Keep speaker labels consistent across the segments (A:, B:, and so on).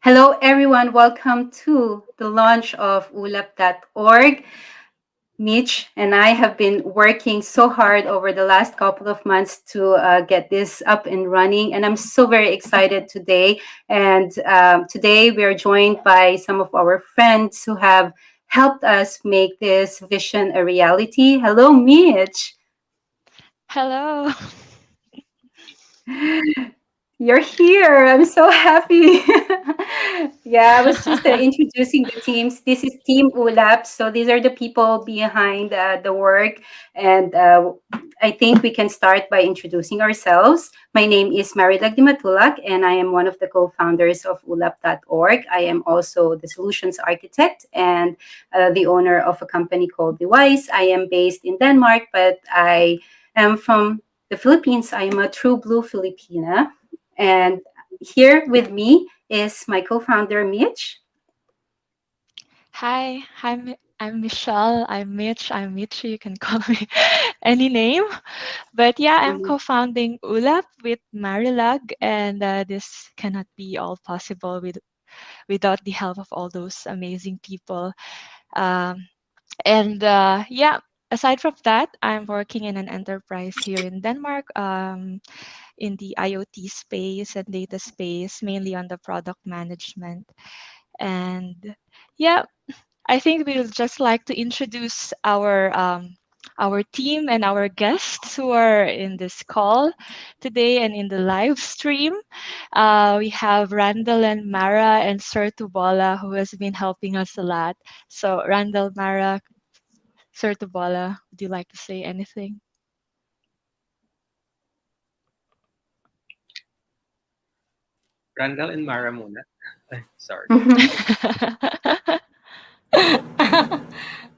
A: Hello, everyone. Welcome to the launch of ulap.org. Mitch and I have been working so hard over the last couple of months to get this up and running, and I'm so very excited today. And today we are joined by some of our friends who have helped us make this vision a reality. Hello, Mitch.
B: Hello.
A: You're here. I'm so happy. Yeah, I was just introducing the teams. This is Team ULAP. So these are the people behind the work. And I think we can start by introducing ourselves. My name is Marilag Dimatulak, and I am one of the co founders of ulap.org. I am also the solutions architect and the owner of a company called Device. I am based in Denmark, but I am from the Philippines. I am a true blue Filipina. And here with me is my co-founder, Mitch.
B: I'm Michelle. I'm Mitch. I'm Mitchi. You can call me any name. But yeah, I'm
A: Mhm.
B: co-founding ULAP with Marilag, and this cannot be all possible without the help of all those amazing people. Um, and yeah, aside from that, I'm working in an enterprise here in Denmark, in the IoT space and data space, mainly on the product management. And yeah, I think we would just like to introduce our team and our guests who are in this call today and in the live stream. We have Randall and Mara and Sir Tubala who has been helping us a lot. So Randall, Mara, Sir Tubala, would you like to say anything?
C: Randall and Mara muna. Ay, sorry.
A: Mhm.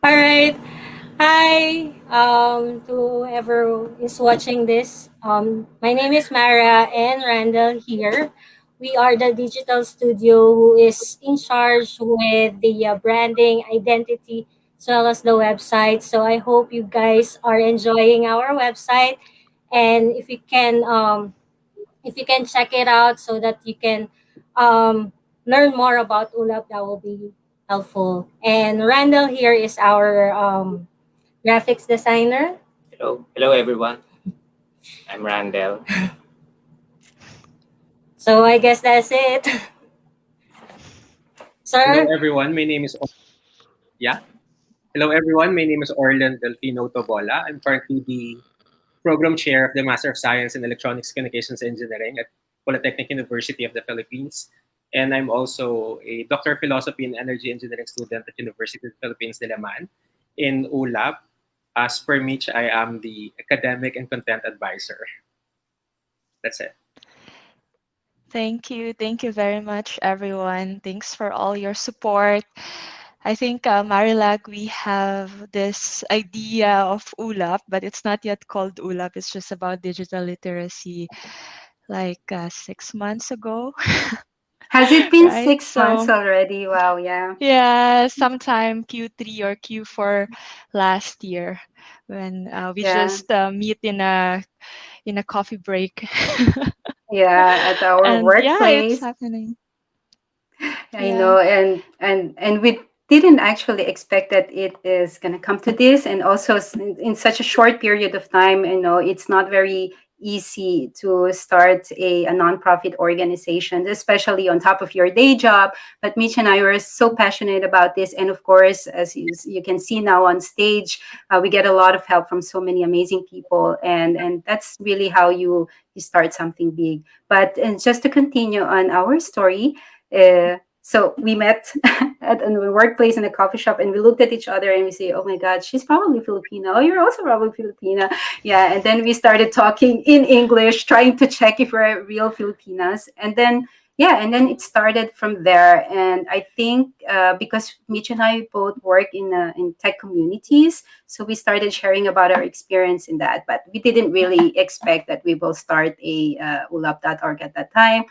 D: All right. Hi, to whoever is watching this. My name is Mara and Randall here. We are the digital studio who is in charge with the branding, identity, as well as the website. So I hope you guys are enjoying our website, and if you can check it out so that you can um, learn more about ULAP, that will be helpful. And Randall here is our graphics designer.
E: Hello everyone. I'm Randall.
D: So I guess that's it.
C: Hello
D: Sir?
C: everyone. My name is yeah. Hello everyone. My name is Orlan Delfino Tobola. I'm currently the program chair of the Master of Science in Electronics Communications Engineering at Polytechnic University of the Philippines. And I'm also a Doctor of Philosophy and Energy Engineering student at University of the Philippines, Diliman. In ULAB, as per Mitch, I am the academic and content advisor. That's it.
B: Thank you. Thank you very much, everyone. Thanks for all your support. I think, Marilag, we have this idea of ULAP, but it's not yet called ULAP. It's just about digital literacy, like 6 months ago,
A: Has it been
B: right?
A: 6 months
B: So,
A: already? Wow, yeah.
B: yeah, sometime Q3 or Q4 last year, when we
A: Yeah.
B: just meet in a coffee break,
A: Yeah, at our
B: and yeah, it's
A: workplace.
B: happening.
A: I
B: Yeah.
A: know, and we didn't actually expect that it is going to come to this, and also in such a short period of time. It's not very easy to start a nonprofit organization, especially on top of your day job. But Mitch and I were so passionate about this, and of course, as you can see now on stage, we get a lot of help from so many amazing people, and that's really how you start something big. But and just to continue on our story. So we met at a workplace in a coffee shop, and we looked at each other and we say, "Oh my God, she's probably Filipino. Oh, you're also probably Filipina." Yeah, and then we started talking in English, trying to check if we're real Filipinas, and then yeah, and then it started from there. And I think because Mitch and I both work in tech communities, so we started sharing about our experience in that. But we didn't really expect that we will start a ulap.org at that time.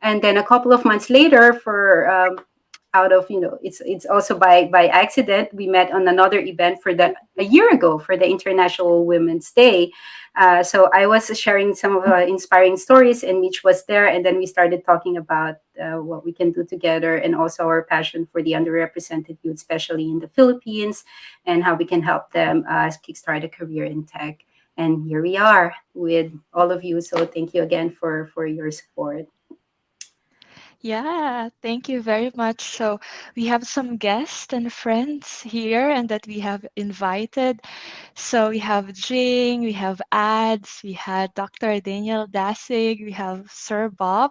A: And then a couple of months later, for out of, it's also by accident. We met on another event for that a year ago for the International Women's Day. So I was sharing some of inspiring stories, and Mitch was there, and then we started talking about what we can do together, and also our passion for the underrepresented youth, especially in the Philippines, and how we can help them kickstart a career in tech. And here we are with all of you. So thank you again for your support.
B: Yeah, thank you very much. So we have some guests and friends here and that we have invited. So we have Jing, we have Ads, we had Dr. Daniel Dasig, we have Sir Bob,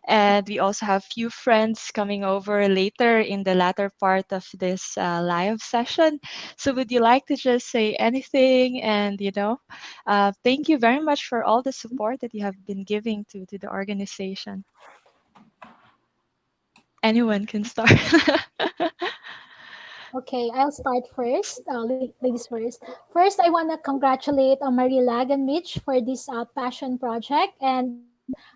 B: and we also have few friends coming over later in the latter part of this live session. So would you like to just say anything? And thank you very much for all the support that you have been giving to the organization. Anyone can start.
F: Okay, I'll start first. Ladies first. First, I want to congratulate Marie Lag and Mitch for this passion project. And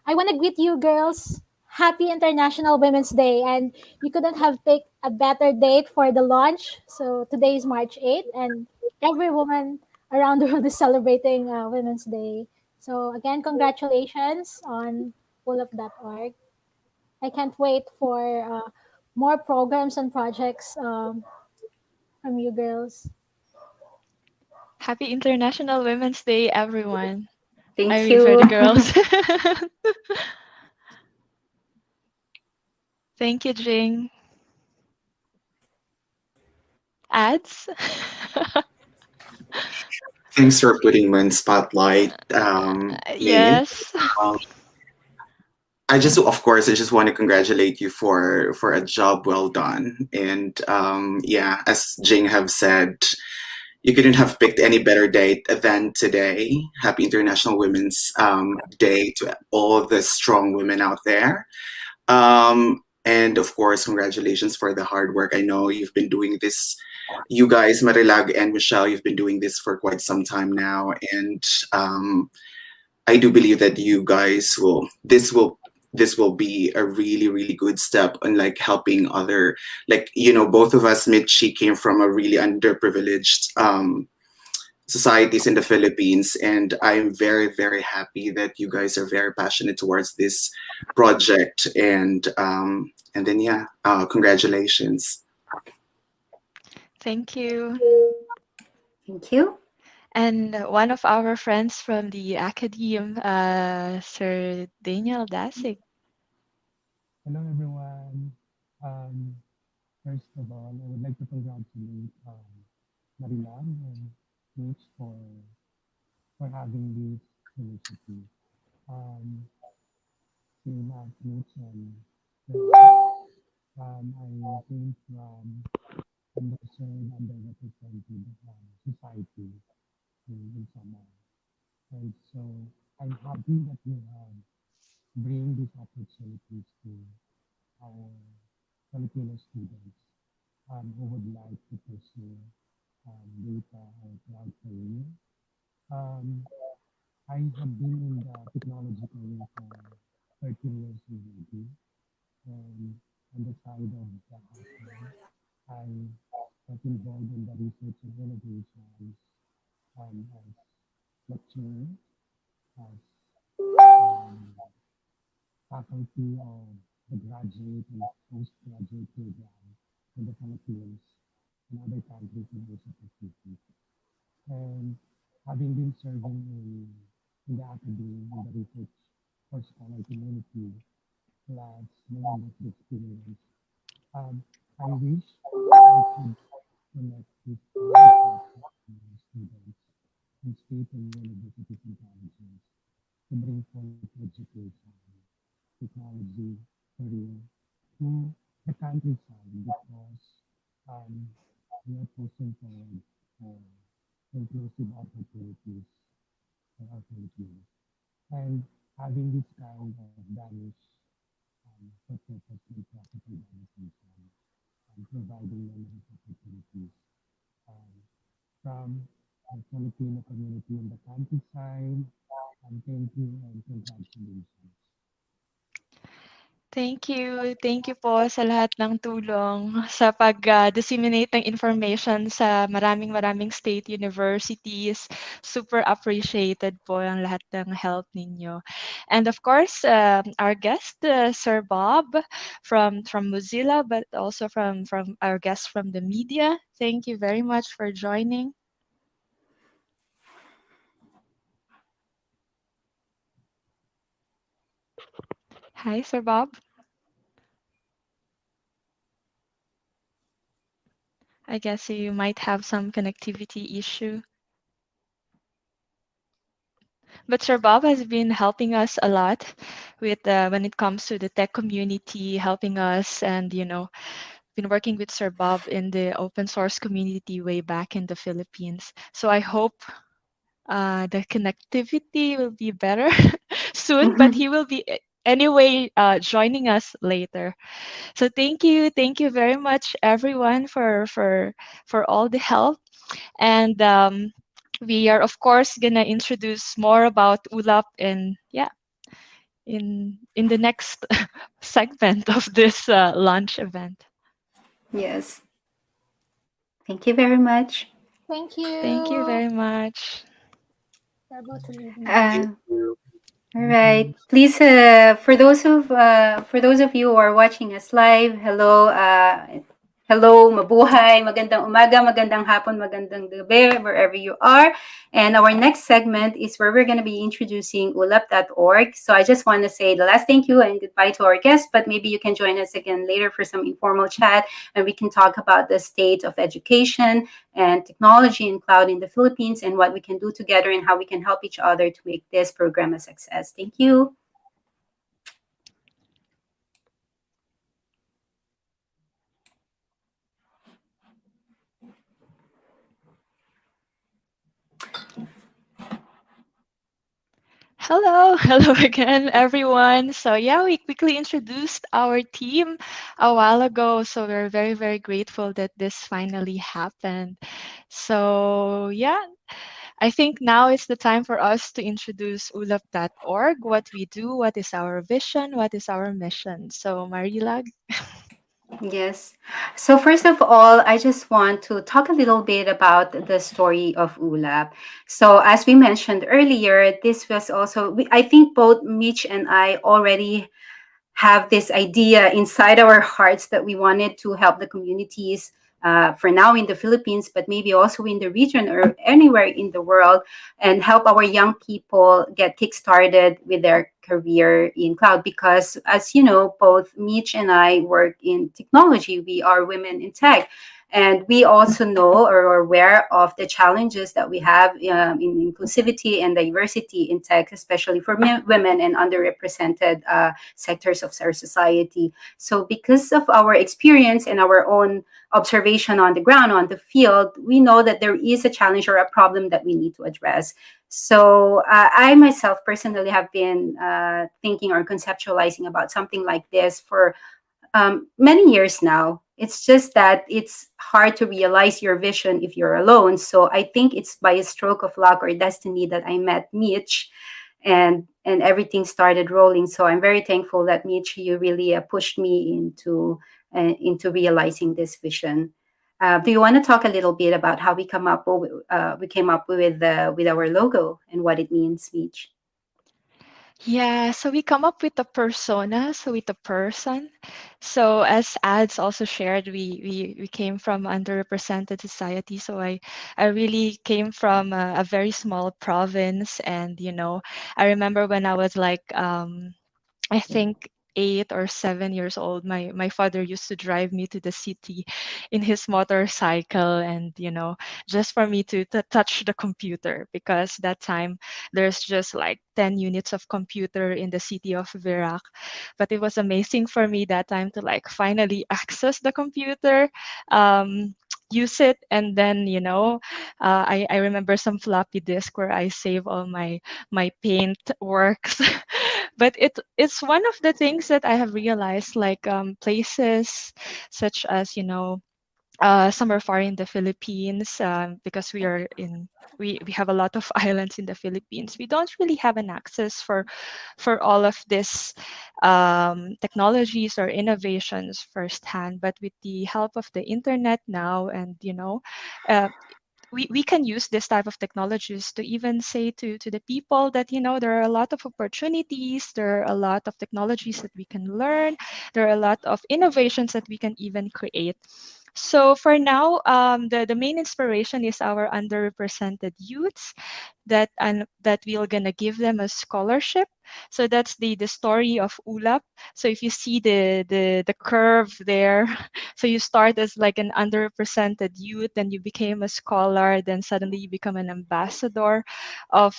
F: I want to greet you girls. Happy International Women's Day. And you couldn't have picked a better date for the launch. So today is March 8th, and every woman around the world is celebrating Women's Day. So again, congratulations on Org. I can't wait for more programs and projects from you girls.
B: Happy International Women's Day, everyone. Are
A: Thank
B: we ready,
A: you.
B: girls? Thank you, Jing. Ads?
G: Thanks for putting me in spotlight, Min.
B: Yes.
G: Um, I just want to congratulate you for a job well done. And yeah, as Jing have said, you couldn't have picked any better date than today. Happy International Women's Day to all the strong women out there. And of course, congratulations for the hard work. I know you've been doing this. You guys, Marilag and Michelle, you've been doing this for quite some time now, and I do believe that you guys will. This will be a really really good step on like helping other, like, both of us. Mitch, came from a really underprivileged societies in the Philippines, and I'm very very happy that you guys are very passionate towards this project, and then yeah, congratulations.
B: Thank you.
A: Thank you.
B: And one of our friends from the academe, Sir Daniel Dasig.
H: Hello, everyone. Um, First of all, I would like to congratulate Marilam and Mitch for having this initiative. Um, Same as Mitch and Sarah, I came from underserved, underrepresented society in Samar. And so I'm happy that you have bring these opportunities to our Filipino students who would like to pursue data or cloud career. Um, I have been in the technology career for 13 years already, and on the side of the hustle, I got involved in the research and innovations as lecturer, as um, faculty of the graduate and postgraduate program in the Philippines and other countries in Asia Pacific. And having been serving in the academy, in the research or scholar community, plus my industry experience, um, I wish I could connect with all the students in state and universities and colleges to bring forth education, technology, career to the countryside, because um, we are pushing forward for inclusive opportunities for our Filipinos. And having this kind of Danish for purpose non-profit organization providing limited opportunities um, from the Filipino community in the countryside. Thank you and congratulations.
B: Thank you. Thank you po sa lahat ng tulong sa pag-disseminate ng information sa maraming state universities. Super appreciated po ang lahat ng help ninyo. And of course, our guest, Sir Bob from Mozilla, but also from our guests from the media. Thank you very much for joining. Hi, Sir Bob. I guess you might have some connectivity issue. But Sir Bob has been helping us a lot with when it comes to the tech community, helping us, and been working with Sir Bob in the open source community way back in the Philippines. So I hope the connectivity will be better soon, but he will be anyway joining us later. So thank you very much, everyone, for all the help. And we are, of course, gonna introduce more about ULAP in the next segment of this launch event.
A: Yes. Thank you very much.
F: Thank you.
B: Thank you very much.
F: We're about to leave now.
A: All right. Please, for those of you who are watching us live, hello, hello, mabuhay, magandang umaga, magandang hapon, magandang gabi, wherever you are. And our next segment is where we're going to be introducing ulap.org. So I just want to say the last thank you and goodbye to our guests, but maybe you can join us again later for some informal chat, and we can talk about the state of education and technology and cloud in the Philippines and what we can do together and how we can help each other to make this program a success. Thank you.
B: Hello again, everyone. So yeah, we quickly introduced our team a while ago. So we're very grateful that this finally happened. So yeah, I think now is the time for us to introduce ulap.org, what we do, what is our vision, what is our mission. So Marilag.
A: Yes. So first of all, I just want to talk a little bit about the story of Ula. So as we mentioned earlier, this was also, I think both Mitch and I already have this idea inside our hearts that we wanted to help the communities for now in the Philippines, but maybe also in the region or anywhere in the world, and help our young people get kickstarted with their career in cloud. Because as you know, both Mitch and I work in technology. We are women in tech. And we also know or are aware of the challenges that we have in inclusivity and diversity in tech, especially for women and underrepresented sectors of our society. So because of our experience and our own observation on the ground, on the field, we know that there is a challenge or a problem that we need to address. So I myself personally have been thinking or conceptualizing about something like this for many years now. It's just that it's hard to realize your vision if you're alone. So I think it's by a stroke of luck or destiny that I met Mitch, and everything started rolling. So I'm very thankful that Mitch, you really pushed me into realizing this vision. Do you want to talk a little bit about how we came up with our logo and what it means, Mitch?
B: Yeah, so we come up with a persona, so with a person. So as ads also shared, we came from underrepresented society. So I really came from a very small province, and I remember when I was like I think 8 or 7 years old, my father used to drive me to the city in his motorcycle, and just for me to touch the computer, because that time there's just like 10 units of computer in the city of Virac. But it was amazing for me that time to like finally access the computer, use it, and then I remember some floppy disk where I save all my paint works. But it's one of the things that I have realized, like places such as somewhere far in the Philippines, because we have a lot of islands in the Philippines. We don't really have an access for all of this technologies or innovations firsthand, but with the help of the internet now, and uh, we can use this type of technologies to even say to the people that there are a lot of opportunities, there are a lot of technologies that we can learn, there are a lot of innovations that we can even create. So for now, the main inspiration is our underrepresented youths, that we're gonna give them a scholarship. So that's the story of Ula. So if you see the curve there, so you start as like an underrepresented youth, then you became a scholar, then suddenly you become an ambassador of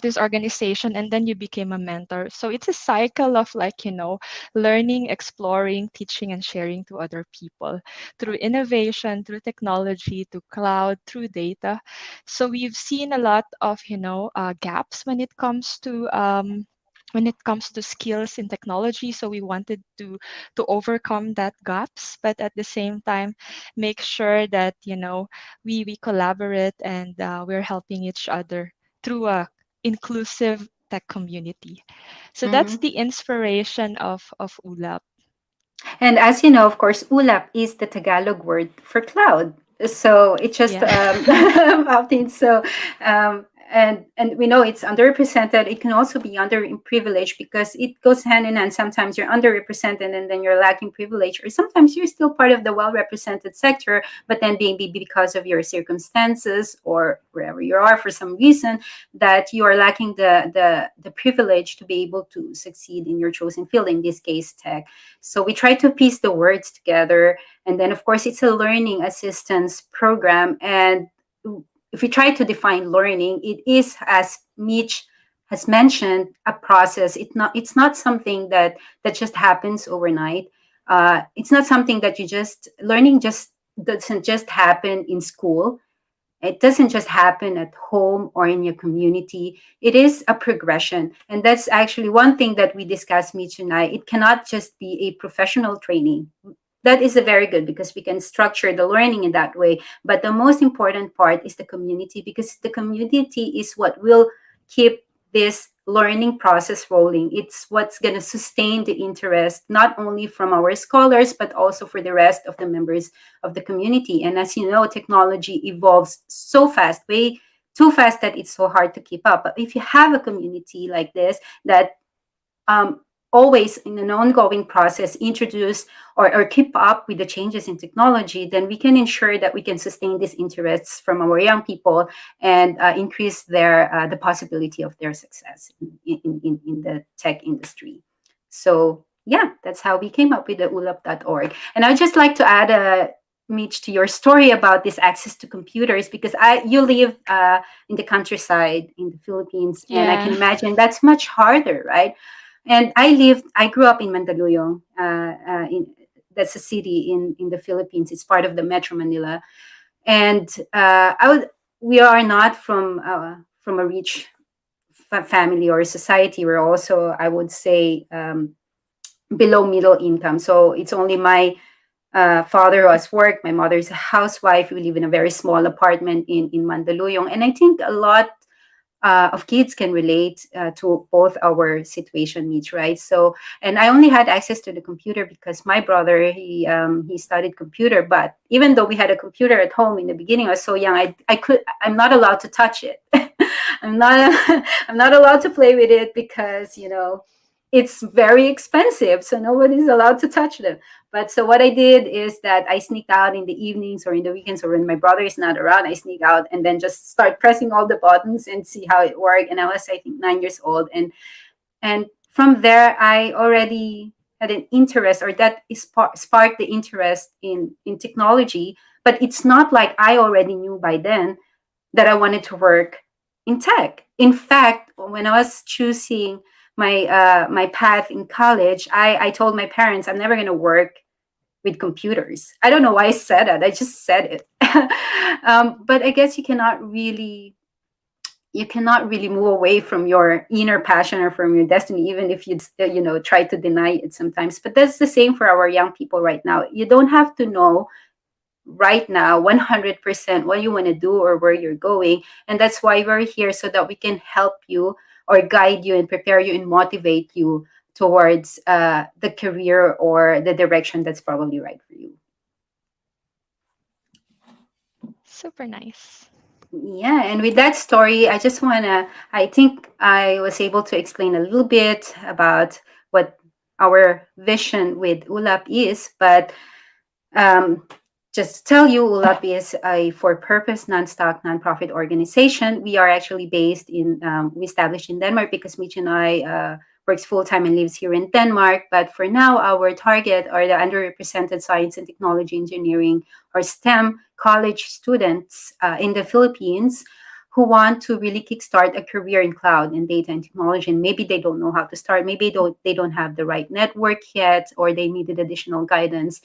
B: this organization, and then you became a mentor. So it's a cycle of like learning, exploring, teaching, and sharing to other people through innovation, through technology, to cloud, through data. So we've seen a lot of gaps when it comes to skills in technology. So we wanted to overcome that gaps, but at the same time make sure that we collaborate, and we're helping each other through a inclusive tech community. So that's
A: Mhm.
B: the inspiration of ULAP.
A: And as you know, of course, ulap is the Tagalog word for cloud. So it just
B: Yeah.
A: often so and we know it's underrepresented. It can also be underprivileged because it goes hand in hand. Sometimes you're underrepresented and then you're lacking privilege, or sometimes you're still part of the well-represented sector, but then maybe because of your circumstances or wherever you are for some reason that you are lacking the privilege to be able to succeed in your chosen field. In this case, tech. So we try to piece the words together. And then, of course, it's a learning assistance program. And if we try to define learning, it is, as Mitch has mentioned, a process. It's not something that just happens overnight. It's not something that you just learning just doesn't just happen in school. It doesn't just happen at home or in your community. It is a progression. And that's actually one thing that we discussed, Mitch and I. It cannot just be a professional training. That is a very good because we can structure the learning in that way. But the most important part is the community, because the community is what will keep this learning process rolling. It's what's going to sustain the interest, not only from our scholars, but also for the rest of the members of the community. And as you know, technology evolves so fast, way too fast that it's so hard to keep up. But if you have a community like this that um, always in an ongoing process introduce or keep up with the changes in technology, then we can ensure that we can sustain these interests from our young people and increase the possibility of their success in the tech industry. So yeah, that's how we came up with the ulap.org. And I'd just like to add Mitch, to your story about this access to computers, because you live in the countryside in the Philippines, and I can
B: Yeah.
A: imagine that's much harder, right? And I grew up in Mandaluyong. That's a city in the Philippines. It's part of the Metro Manila, and we are not from a rich family or society. We're also, I would say, below middle income. So it's only my father who has worked. My mother's a housewife. We live in a very small apartment in Mandaluyong, and I think a lot of kids can relate to both our situation needs, right? So, and I only had access to the computer because my brother he studied computer. But even though we had a computer at home in the beginning, I was so young. I'm not allowed to touch it. I'm not I'm not allowed to play with it because it's very expensive, so nobody's allowed to touch them. But so what I did is that I sneaked out in the evenings or in the weekends, or when my brother is not around, I sneak out and then just start pressing all the buttons and see how it worked. And I was, I think, 9 years old, and from there I already had an interest, or that is sparked the interest in technology. But it's not like I already knew by then that I wanted to work in tech. In fact, when I was choosing my path in college, I told my parents I'm never going to work with computers. I don't know why I said that. I just said it. But I guess you cannot really move away from your inner passion or from your destiny, even if you try to deny it sometimes. But that's the same for our young people right now. You don't have to know right now 100% what you want to do or where you're going, and that's why we're here, so that we can help you or guide you and prepare you and motivate you towards the career or the direction that's probably right for you.
B: Super nice.
A: Yeah, and with that story, I think I was able to explain a little bit about what our vision with ULAP is, but um, just to tell you, ULAP is a for-purpose, non-stock, non-profit organization. We are actually we established in Denmark because Mitch and I works full-time and lives here in Denmark. But for now, our target are the underrepresented science and technology engineering or STEM college students in the Philippines who want to really kickstart a career in cloud and data and technology. And maybe they don't know how to start. Maybe they don't have the right network yet, or they needed additional guidance.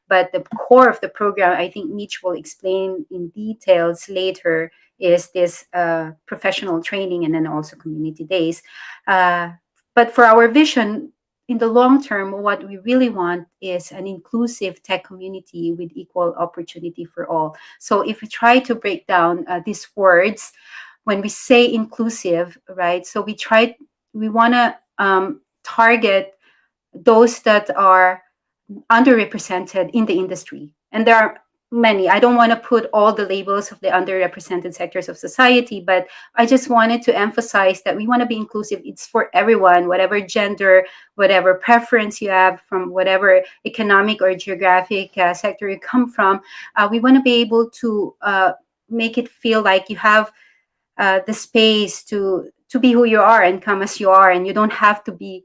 A: But the core of the program, I think Mitch will explain in details later, is this professional training and then also community days. But for our vision, in the long term, what we really want is an inclusive tech community with equal opportunity for all. So if we try to break down these words, when we say inclusive, right? So we want to target those that are underrepresented in the industry. And there are many. I don't want to put all the labels of the underrepresented sectors of society, but I just wanted to emphasize that we want to be inclusive. It's for everyone, whatever gender, whatever preference you have, from whatever economic or geographic sector you come from. We want to be able to make it feel like you have the space to be who you are and come as you are, and you don't have to be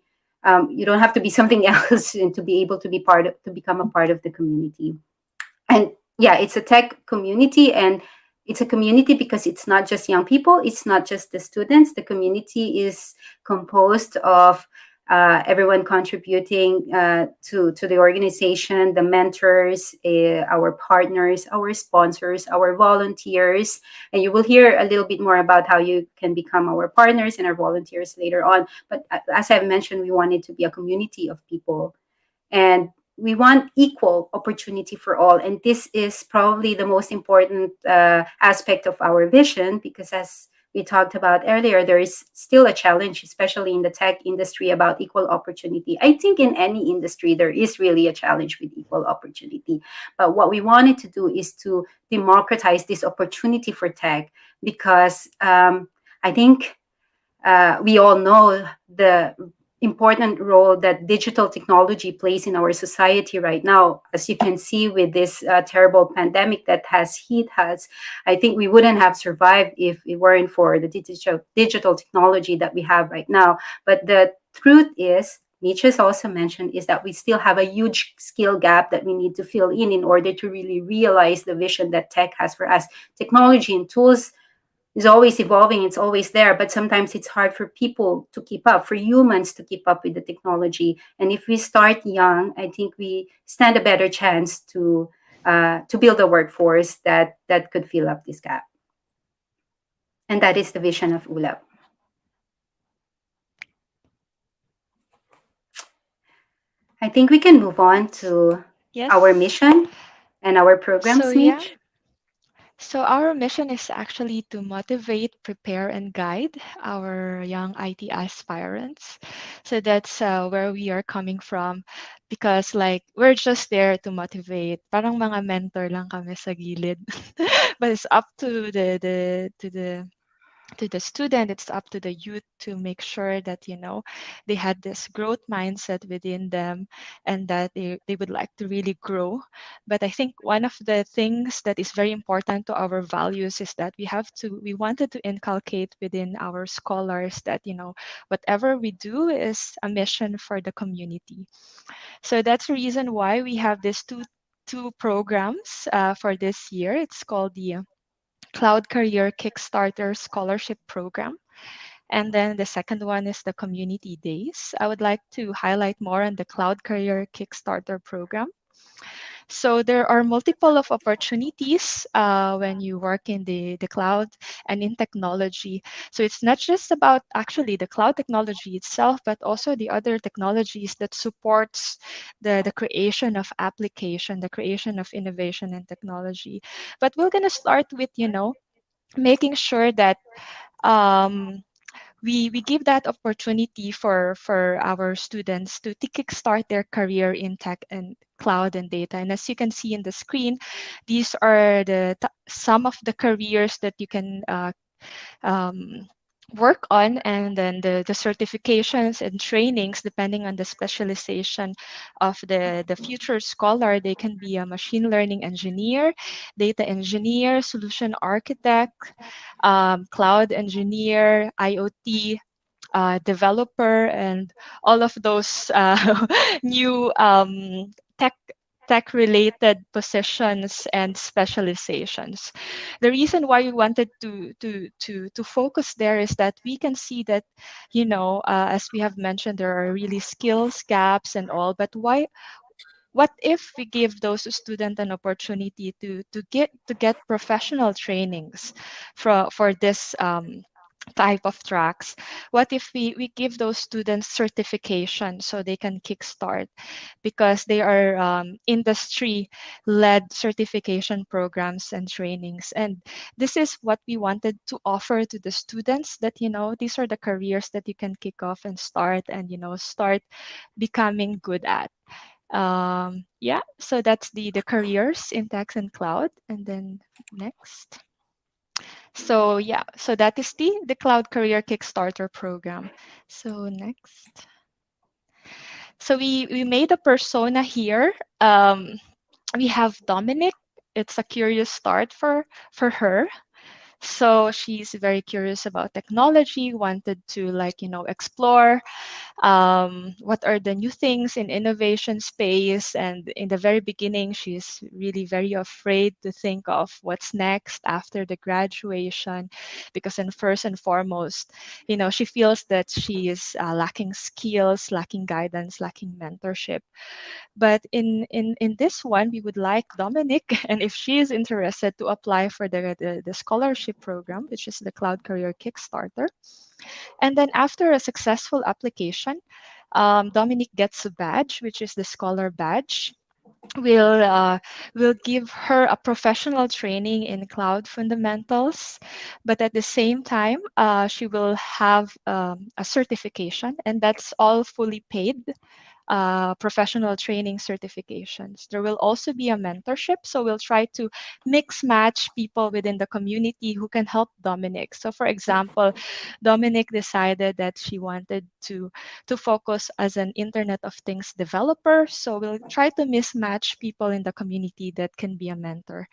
A: something else and to be able to become a part of the community. And yeah, it's a tech community, and it's a community because it's not just young people, it's not just the students. The community is composed of everyone contributing to the organization, the mentors, our partners, our sponsors, our volunteers. And you will hear a little bit more about how you can become our partners and our volunteers later on. But as I've mentioned, we want it to be a community of people, and we want equal opportunity for all. And this is probably the most important aspect of our vision, because as we talked about earlier, there is still a challenge, especially in the tech industry, about equal opportunity. I think in any industry, there is really a challenge with equal opportunity. But what we wanted to do is to democratize this opportunity for tech, because I think we all know the important role that digital technology plays in our society right now. As you can see with this terrible pandemic that has hit us, I think we wouldn't have survived if it weren't for the digital technology that we have right now. But the truth is, Nietzsche has also mentioned, is that we still have a huge skill gap that we need to fill in order to really realize the vision that tech has for us. Technology and tools is always evolving, it's always there, but sometimes it's hard for people to keep up, for humans to keep up with the technology. And if we start young, I think we stand a better chance to build a workforce that could fill up this gap. And that is the vision of ULAP. I think we can move on to
B: Yes.
A: our mission and our programs,
B: So yeah.
A: Mitch.
B: So our mission is actually to motivate, prepare, and guide our young IT aspirants. So that's where we are coming from, because like we're just there to motivate. Parang mga mentor lang kami sa gilid. But it's up to the student, it's up to the youth to make sure that they had this growth mindset within them, and that they would like to really grow. But I think one of the things that is very important to our values is that we wanted to inculcate within our scholars that whatever we do is a mission for the community. So that's the reason why we have these two programs for this year. It's called the Cloud Career Kickstarter Scholarship Program. And then the second one is the Community Days. I would like to highlight more on the Cloud Career Kickstarter Program. So there are multiple of opportunities when you work in the cloud and in technology. So it's not just about actually the cloud technology itself, but also the other technologies that supports the creation of application, the creation of innovation and technology. But we're going to start with, making sure that um, we give that opportunity for our students to kickstart their career in tech and cloud and data. And as you can see in the screen, these are some of the careers that you can um, work on, and then the certifications and trainings depending on the specialization of the future scholar. They can be a machine learning engineer, data engineer, solution architect, cloud engineer, IoT developer, and all of those new tech related positions and specializations. The reason why we wanted to focus there is that we can see that, as we have mentioned, there are really skills gaps and all. But what if we give those students an opportunity to get professional trainings for this type of tracks? What if we give those students certification so they can kickstart, because they are industry led certification programs and trainings. And this is what we wanted to offer to the students, that these are the careers that you can kick off and start, and start becoming good at. Yeah, so that's the careers in tech and cloud. And then next. So yeah, so that is the Cloud Career Kickstarter program. So next. So we made a persona here. We have Dominic. It's a curious start for her. So she's very curious about technology, wanted to explore what are the new things in innovation space. And in the very beginning, she's really very afraid to think of what's next after the graduation, because in first and foremost, she feels that she is lacking skills, lacking guidance, lacking mentorship. But in this one, we would like Dominic, and if she is interested, to apply for the scholarship program, which is the Cloud Career Kickstarter. And then after a successful application, Dominic gets a badge, which is the scholar badge. We'll give her a professional training in cloud fundamentals, but at the same time, she will have a certification, and that's all fully paid. Professional training certifications. There will also be a mentorship. So we'll try to mix match people within the community who can help Dominic. So for example, Dominic decided that she wanted to focus as an Internet of Things developer. So we'll try to mismatch people in the community that can be a mentor.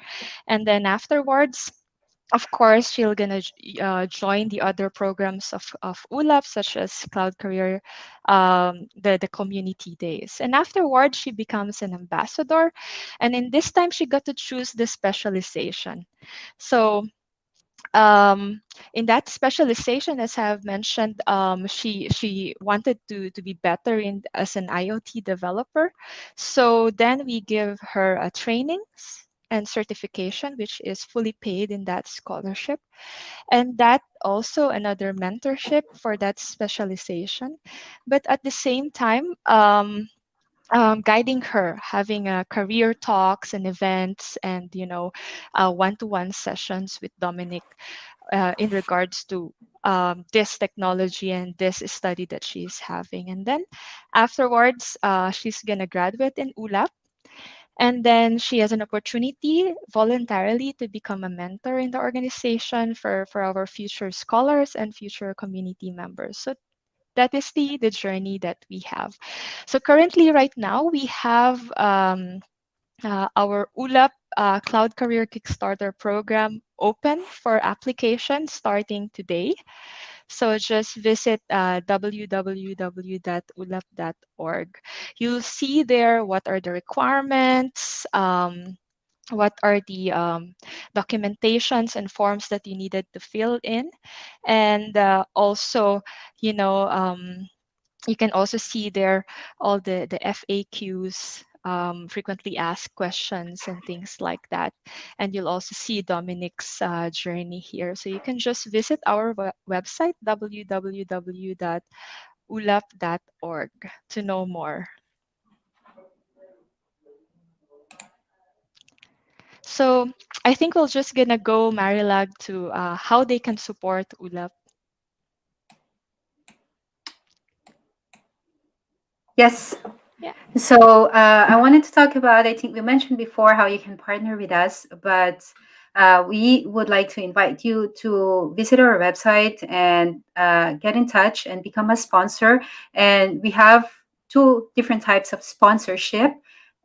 B: And then afterwards, of course, she'll gonna join the other programs of ULAP, such as Cloud Career, the community days. And afterwards, she becomes an ambassador. And in this time, she got to choose the specialization. So in that specialization, as I have mentioned, she wanted to be better in as an IoT developer. So then we give her a trainings and certification, which is fully paid in that scholarship, and that also another mentorship for that specialization. But at the same time, guiding her, having career talks and events, and one-to-one sessions with Dominic in regards to this technology and this study that she's having. And then afterwards, she's gonna graduate in ULAP, and then she has an opportunity voluntarily to become a mentor in the organization for our future scholars and future community members. So that is the journey that we have. So currently, right now, we have our ULAP Cloud Career Kickstarter program open for application starting today. So just visit www.ulap.org. You'll see there what are the requirements, what are the documentations and forms that you needed to fill in, and also, you know, you can also see there all the FAQs, frequently asked questions, and things like that. And you'll also see Dominic's journey here. So you can just visit our website, www.ulap.org, to know more. So I think we're just gonna go, Marilag, to how they can support ULAP.
A: Yes.
B: Yeah.
A: So I wanted to talk about, I think we mentioned before how you can partner with us, but we would like to invite you to visit our website and get in touch and become a sponsor. And we have two different types of sponsorship.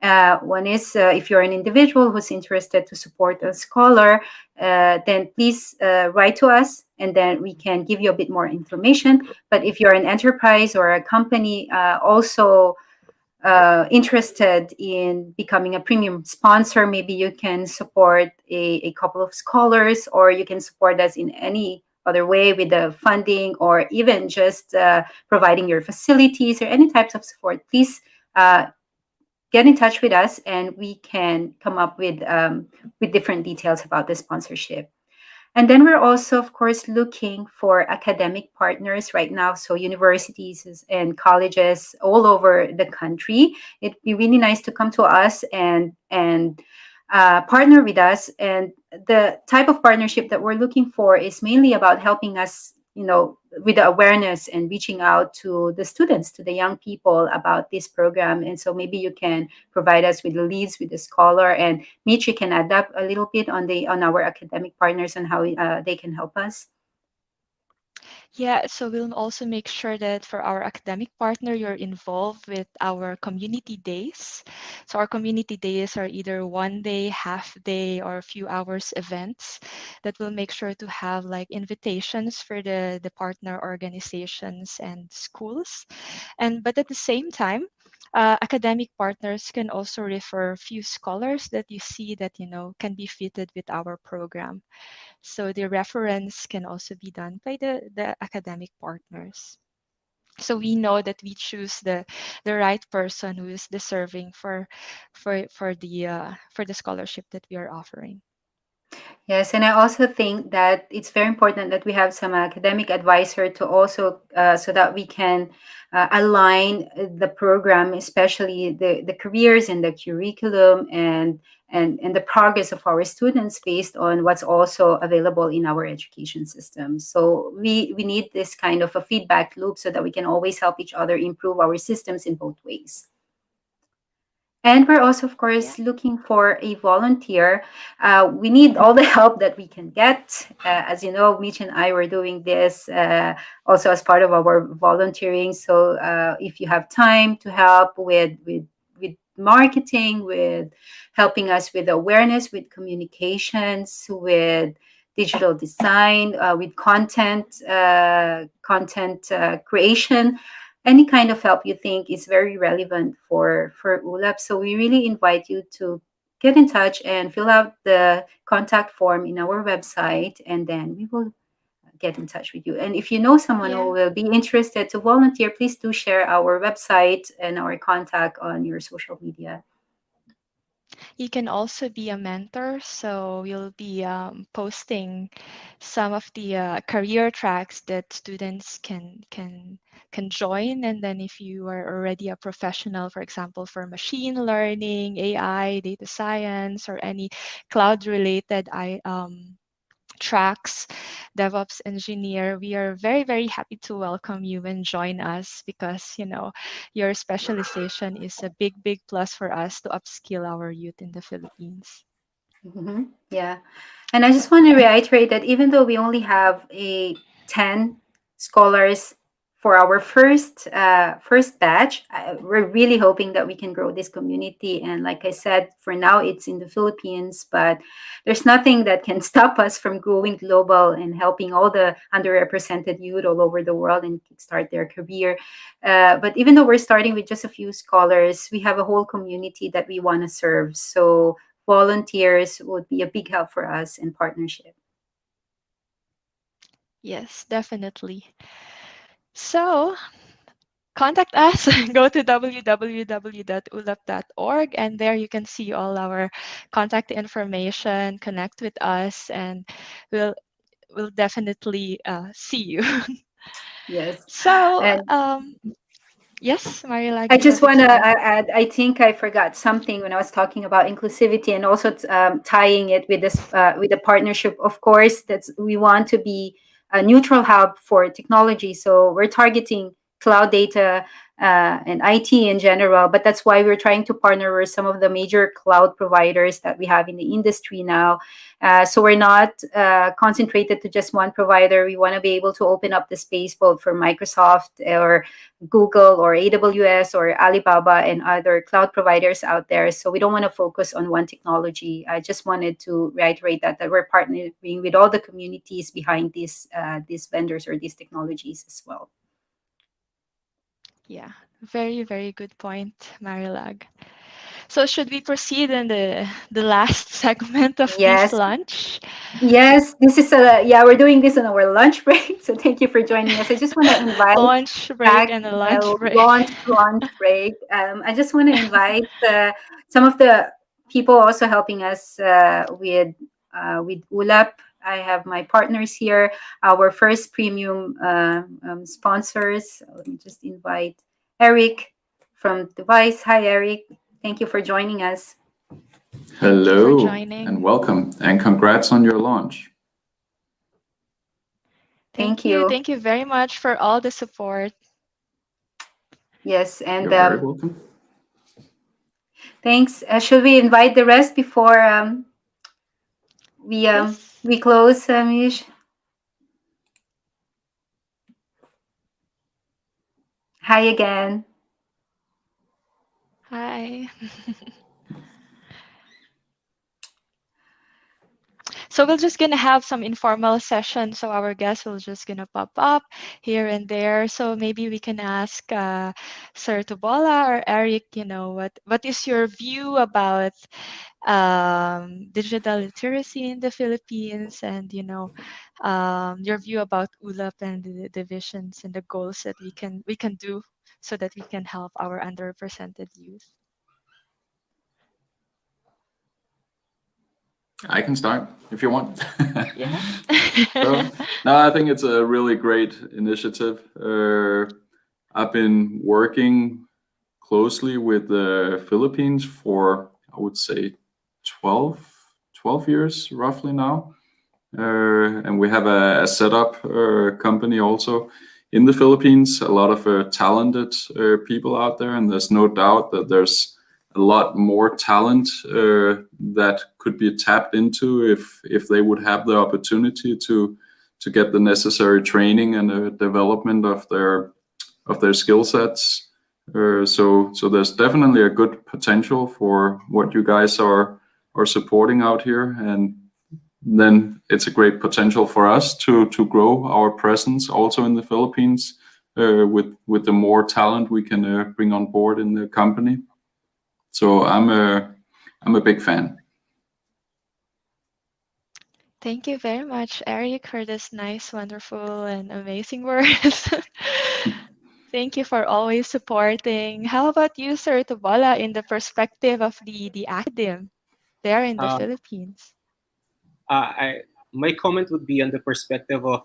A: One is if you're an individual who's interested to support a scholar, then please write to us and then we can give you a bit more information. But if you're an enterprise or a company also interested in becoming a premium sponsor, maybe you can support a couple of scholars, or you can support us in any other way with the funding, or even just providing your facilities or any types of support. Please get in touch with us, and we can come up with different details about the sponsorship. And then we're also, of course, looking for academic partners right now. So universities and colleges all over the country. It'd be really nice to come to us and partner with us. And the type of partnership that we're looking for is mainly about helping us, with the awareness and reaching out to the students, to the young people about this program. And so maybe you can provide us with the leads with the scholar, and Mitch, you can adapt a little bit on our academic partners and how they can help us.
B: Yeah, so we'll also make sure that for our academic partner, you're involved with our community days. So our community days are either one day, half day, or a few hours events that will make sure to have like invitations for the partner organizations and schools. But at the same time, academic partners can also refer few scholars that you see that can be fitted with our program. So the reference can also be done by the academic partners. So we know that we choose the right person who is deserving for the scholarship that we are offering.
A: Yes, and I also think that it's very important that we have some academic advisor to also, so that we can align the program, especially the careers and the curriculum and the progress of our students based on what's also available in our education system. So we need this kind of a feedback loop so that we can always help each other improve our systems in both ways. And we're also, of course, looking for a volunteer. We need all the help that we can get. As you know, Mitch and I were doing this also as part of our volunteering. So if you have time to help with marketing, with helping us with awareness, with communications, with digital design, with content creation, any kind of help you think is very relevant for ULAP. So we really invite you to get in touch and fill out the contact form in our website, and then we will get in touch with you. And if you know someone who will be interested to volunteer, please do share our website and our contact on your social media.
B: You can also be a mentor, so we'll be posting some of the career tracks that students can join. And then if you are already a professional, for example, for machine learning, AI, data science, or any cloud-related tracks, DevOps engineer, we are very, very happy to welcome you and join us because, your specialization is a big, big plus for us to upskill our youth in the Philippines.
A: Yeah. And I just want to reiterate that even though we only have a 10 scholars for our first batch, we're really hoping that we can grow this community. And like I said, for now it's in the Philippines, but there's nothing that can stop us from growing global and helping all the underrepresented youth all over the world and kickstart their career. But even though we're starting with just a few scholars, we have a whole community that we want to serve. So volunteers would be a big help for us in partnership.
B: Yes, definitely. So contact us. Go to www.ulap.org, and there you can see all our contact information. Connect with us, and we'll definitely see you.
A: Yes.
B: So,
A: And
B: yes, Marilag,
A: I
B: you
A: just
B: wanted
A: want
B: to
A: to
B: add?
A: add, I think I forgot something when I was talking about inclusivity and also tying it with this, with the partnership. Of course, that's we want to be a neutral hub for technology. So we're targeting cloud data and IT in general. But that's why we're trying to partner with some of the major cloud providers that we have in the industry now. So we're not concentrated to just one provider. We want to be able to open up the space both for Microsoft or Google or AWS or Alibaba and other cloud providers out there. So we don't want to focus on one technology. I just wanted to reiterate that we're partnering with all the communities behind these vendors or these technologies as well.
B: Yeah, very, very good point, Marilag. So should we proceed in the last segment of this
A: Yes,
B: lunch?
A: yes. This is we're doing this on our lunch break. So thank you for joining us. I just want to invite
B: Lunch break
A: back
B: and a lunch break.
A: launch break. I just want to invite some of the people also helping us with ULAP. I have my partners here, our first premium sponsors. Let me just invite Eric from Device. Hi, Eric. Thank you for joining us.
B: Thank you for
I: Hello
B: joining.
I: and welcome, and congrats on your launch.
A: Thank you.
B: Thank you very much for all the support.
A: Yes, and
I: You're very welcome.
A: thanks. Should we invite the rest before
B: Yes.
A: we close, Mish? Hi again.
B: Hi. So we're just gonna have some informal sessions. So our guests will just gonna pop up here and there. So maybe we can ask Sir Tubola or Eric, what is your view about digital literacy in the Philippines, and your view about ULAP and the visions and the goals that we can do so that we can help our underrepresented youth.
I: I can start if you want.
B: Yeah.
I: So, no, I think it's a really great initiative. I've been working closely with the Philippines for, I would say, 12 years roughly now. And we have a setup company also in the Philippines, a lot of talented people out there, and there's no doubt that there's a lot more talent that could be tapped into if they would have the opportunity to get the necessary training and development of their skill sets. So there's definitely a good potential for what you guys are supporting out here, and then it's a great potential for us to grow our presence also in the Philippines with the more talent we can bring on board in the company. So I'm a big fan.
B: Thank you very much, Eric, for this nice, wonderful, and amazing words. Thank you for always supporting. How about you, Sir Tubola, in the perspective of the academe there in the
C: Uh,
B: Philippines?
C: my comment would be on the perspective of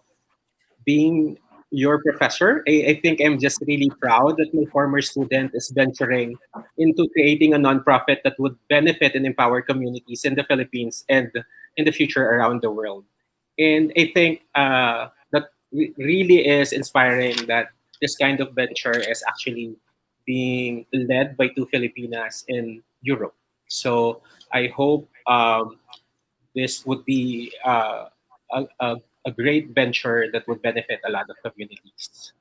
C: being your professor. I think I'm just really proud that my former student is venturing into creating a nonprofit that would benefit and empower communities in the Philippines and in the future around the world. And I think that really is inspiring that this kind of venture is actually being led by two Filipinas in Europe. So I hope this would be a great venture that would benefit a lot of communities.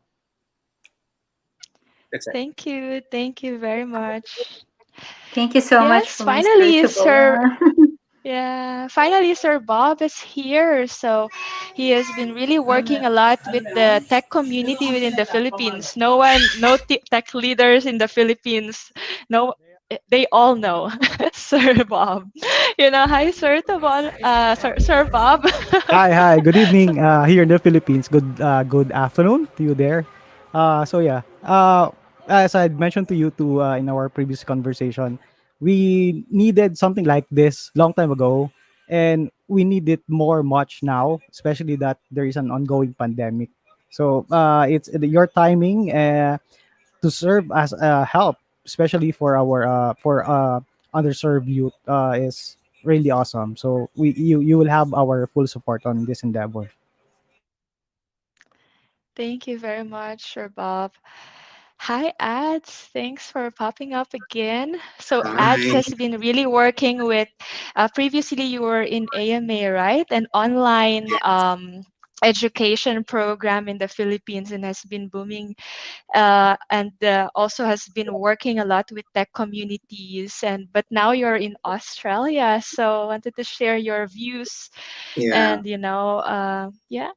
C: That's it.
B: Thank you. Thank you very much.
A: Thank you so much
B: Yes,
A: for Mr.
B: finally, Sir.
A: Tubola.
B: Yeah, finally, Sir Bob is here. So he has been really working a lot with the tech community within the Philippines. No tech leaders in the Philippines. No, they all know Sir Bob. Hi, Sir Bob. Sir Bob.
H: Hi. Good evening. Here in the Philippines. Good afternoon to you there. So yeah. As I mentioned to you too in our previous conversation, we needed something like this long time ago, and we need it more much now, especially that there is an ongoing pandemic. So it's your timing to serve as help, especially for our underserved youth, is really awesome. So you will have our full support on this endeavor.
B: Thank you very much, Sir Bob. Hi, Ads. Thanks for popping up again. So, Ads
G: Hi.
B: has been really working with, previously you were in AMA, right? An online education program in the Philippines and has been booming and also has been working a lot with tech communities. But now you're in Australia. So, I wanted to share your views
G: Yeah.
B: and, yeah.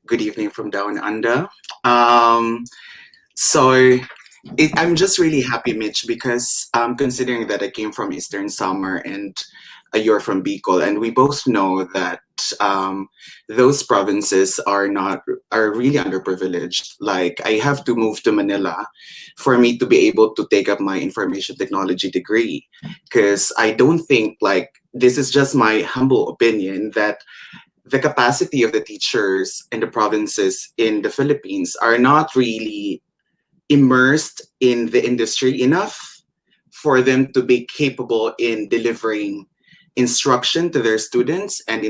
G: Good evening from down under. Um, so I'm just really happy, Mitch, because considering that I came from Eastern Summer and you're from Bicol, and we both know that those provinces are really underprivileged. Like I have to move to Manila for me to be able to take up my information technology degree, because I don't think like this is just my humble opinion that the capacity of the teachers in the provinces in the Philippines are not really immersed in the industry enough for them to be capable in delivering instruction to their students. And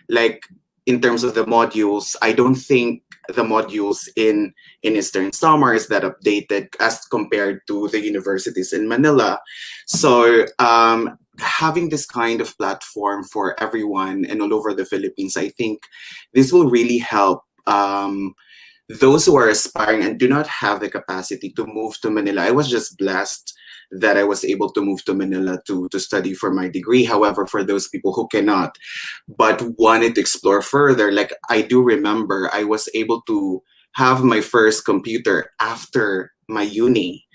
G: like in terms of the modules, I don't think the modules in Eastern Summer is that updated as compared to the universities in Manila. So having this kind of platform for everyone and all over the Philippines, I think this will really help those who are aspiring and do not have the capacity to move to Manila. I was just blessed that I was able to move to Manila to study for my degree. However, for those people who cannot but wanted to explore further, like I do remember I was able to have my first computer after my uni.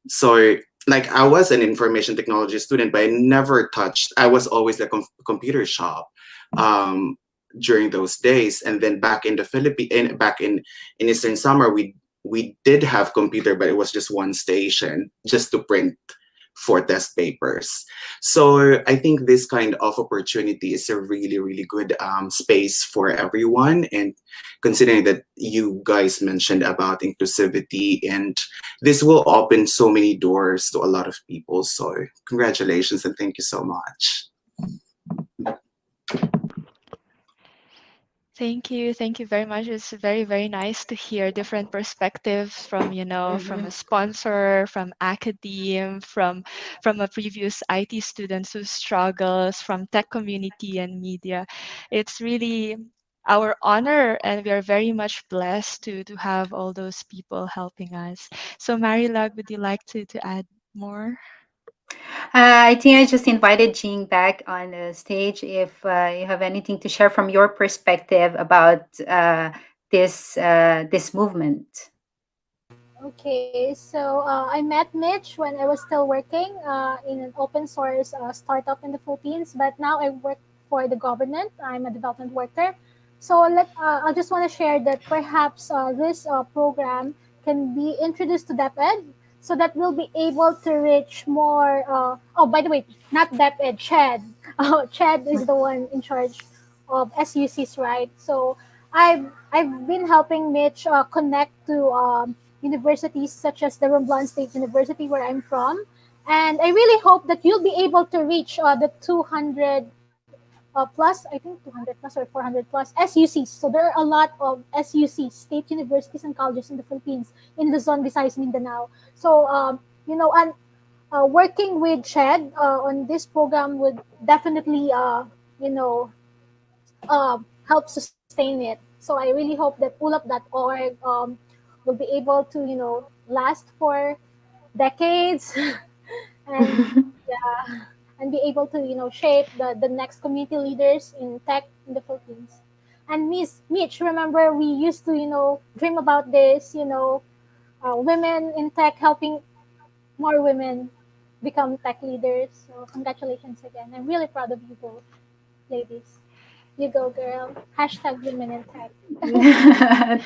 G: So like I was an information technology student, but I never touched. I was always the computer shop um, during those days. And then back in the Philippines, back in Eastern Summer, we did have computer, but it was just one station just to print for test papers. So I think this kind of opportunity is a really, really good space for everyone. And considering that you guys mentioned about inclusivity, and this will open so many doors to a lot of people. So congratulations and thank you so much.
B: Thank you. Thank you very much. It's very, very nice to hear different perspectives from, from a sponsor, from academe, from a previous IT student who struggles, from tech community and media. It's really our honor and we are very much blessed to have all those people helping us. So Marilog, would you like to add more?
A: I think I just invited Jean back on the stage. If you have anything to share from your perspective about this movement.
F: Okay, so I met Mitch when I was still working in an open source startup in the Philippines, but now I work for the government. I'm a development worker. So I just want to share that perhaps this program can be introduced to DepEd so that we'll be able to reach more. Oh, by the way, not DepEd, CHED. CHED is the one in charge of SUCs, right? So I've been helping Mitch connect to universities such as the Romblon State University, where I'm from. And I really hope that you'll be able to reach the 200 plus, I think 200 plus or 400 plus SUCs. So there are a lot of SUCs, state universities and colleges in the Philippines, in Luzon, Visayas, Mindanao. So, and working with CHED on this program would definitely, help sustain it. So I really hope that ulap.org will be able to, last for decades and yeah, and be able to, shape the next community leaders in tech in the Philippines. And Miss Mitch, remember we used to, dream about this, women in tech helping more women become tech leaders. So congratulations again. I'm really proud of you both, ladies. You go, girl. Hashtag women in tech.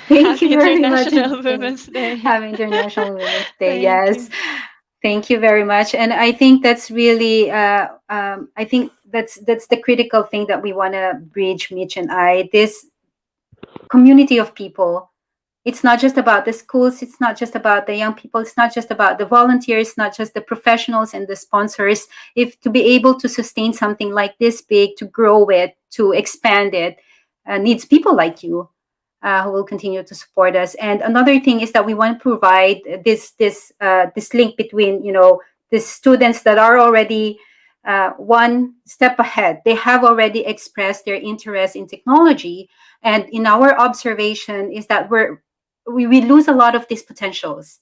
A: Thank you
B: Happy
A: very much.
B: International Women's Day.
A: Happy International Women's Day.
B: Thank
A: Yes.
B: you.
A: Thank you very much. And I think that's really, I think that's the critical thing that we want to bridge, Mitch and I. This community of people. It's not just about the schools. It's not just about the young people. It's not just about the volunteers. Not just the professionals and the sponsors. If to be able to sustain something like this big, to grow it, to expand it, needs people like you. who will continue to support us. And another thing is that we want to provide this link between, the students that are already one step ahead. They have already expressed their interest in technology, and in our observation is that we lose a lot of these potentials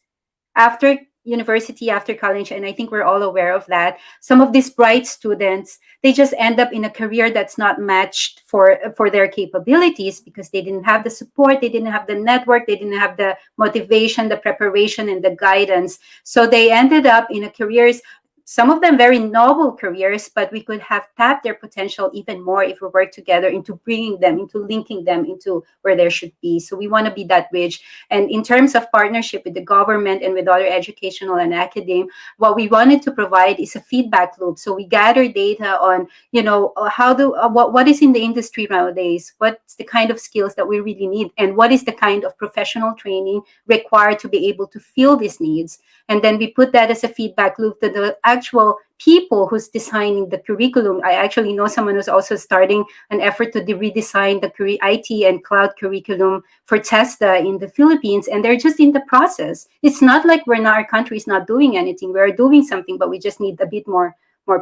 A: after university, after college, and I think we're all aware of that. Some of these bright students, they just end up in a career that's not matched for their capabilities, because they didn't have the support, they didn't have the network, they didn't have the motivation, the preparation, and the guidance. So they ended up in a careers, some of them very noble careers, but we could have tapped their potential even more if we work together into bringing them, into linking them into where there should be. So we want to be that bridge. And in terms of partnership with the government and with other educational and academe, what we wanted to provide is a feedback loop. So we gather data on, what is in the industry nowadays, what's the kind of skills that we really need, and what is the kind of professional training required to be able to fill these needs. And then we put that as a feedback loop to the actual people who's designing the curriculum. I actually know someone who's also starting an effort to redesign the IT and cloud curriculum for TESDA in the Philippines, and they're just in the process. It's not like our country is not doing anything. We're doing something, but we just need a bit more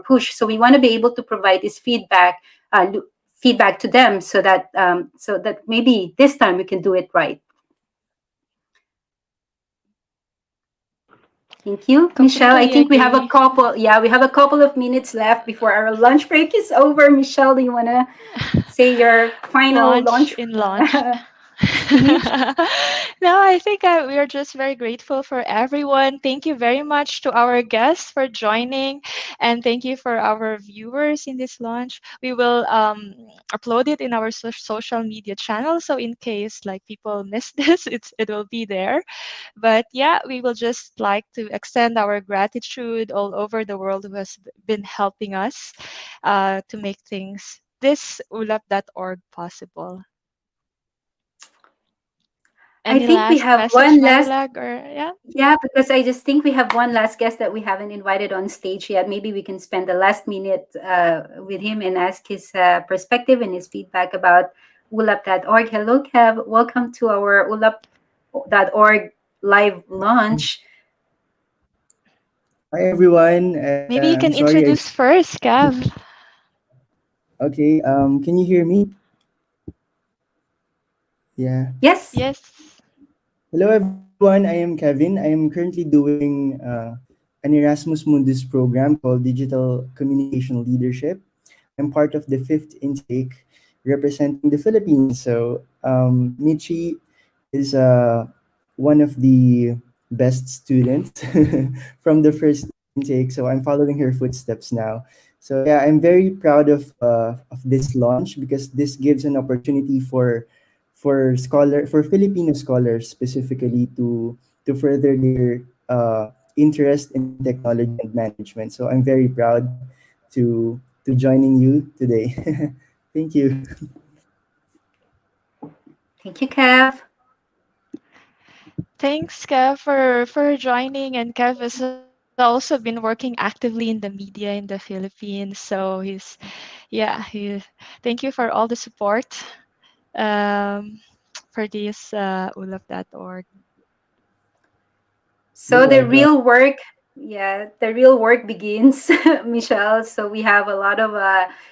A: push. So we want to be able to provide this feedback to them, so that maybe this time we can do it right. Thank you, Michelle. I think we have a couple. Yeah, we have a couple of minutes left before our lunch break is over. Michelle, do you want to say your final launch speech?
B: No, I think we are just very grateful for everyone. Thank you very much to our guests for joining, and thank you for our viewers in this launch. We will upload it in our social media channel, so in case like people miss this, it will be there. But yeah, we will just like to extend our gratitude all over the world who has been helping us to make this ulap.org possible.
A: I think we have one last.
B: Yeah?
A: Yeah, because I just think we have one last guest that we haven't invited on stage yet. Maybe we can spend the last minute with him and ask his perspective and his feedback about ulap.org. Hello, Kev. Welcome to our ulap.org live launch.
J: Hi, everyone.
B: Maybe you can introduce first, Kev.
J: Okay. Can you hear me? Yeah.
A: Yes.
B: Yes.
J: Hello, everyone. I am Kevin. I am currently doing an Erasmus Mundus program called Digital Communication Leadership. I'm part of the 5th intake representing the Philippines. So Michi is one of the best students from the first intake. So I'm following her footsteps now. So yeah, I'm very proud of this launch, because this gives an opportunity for Filipino scholars specifically to further their interest in technology and management. So I'm very proud to joining you today. Thank you.
A: Thank you, Kev.
B: Thanks, Kev, for joining. And Kev has also been working actively in the media in the Philippines. So thank you for all the support for this ulap.org.
A: So the real work begins, Michelle. So we have a lot of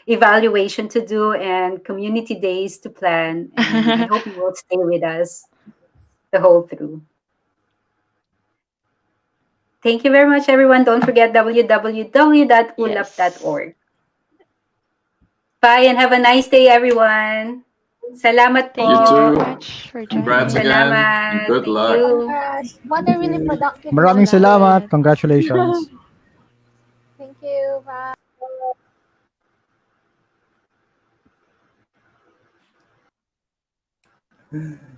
A: evaluation to do and community days to plan. And I hope you will stay with us the whole through. Thank you very much, everyone. Don't forget www.ulap.org. Bye and have a nice day, everyone. Salamat po.
B: Thank you very much for joining.
I: Congrats again. And good
A: Thank
I: luck.
A: you.
F: What a really productive.
H: Maraming salamat. Congratulations.
F: Thank you. Bye.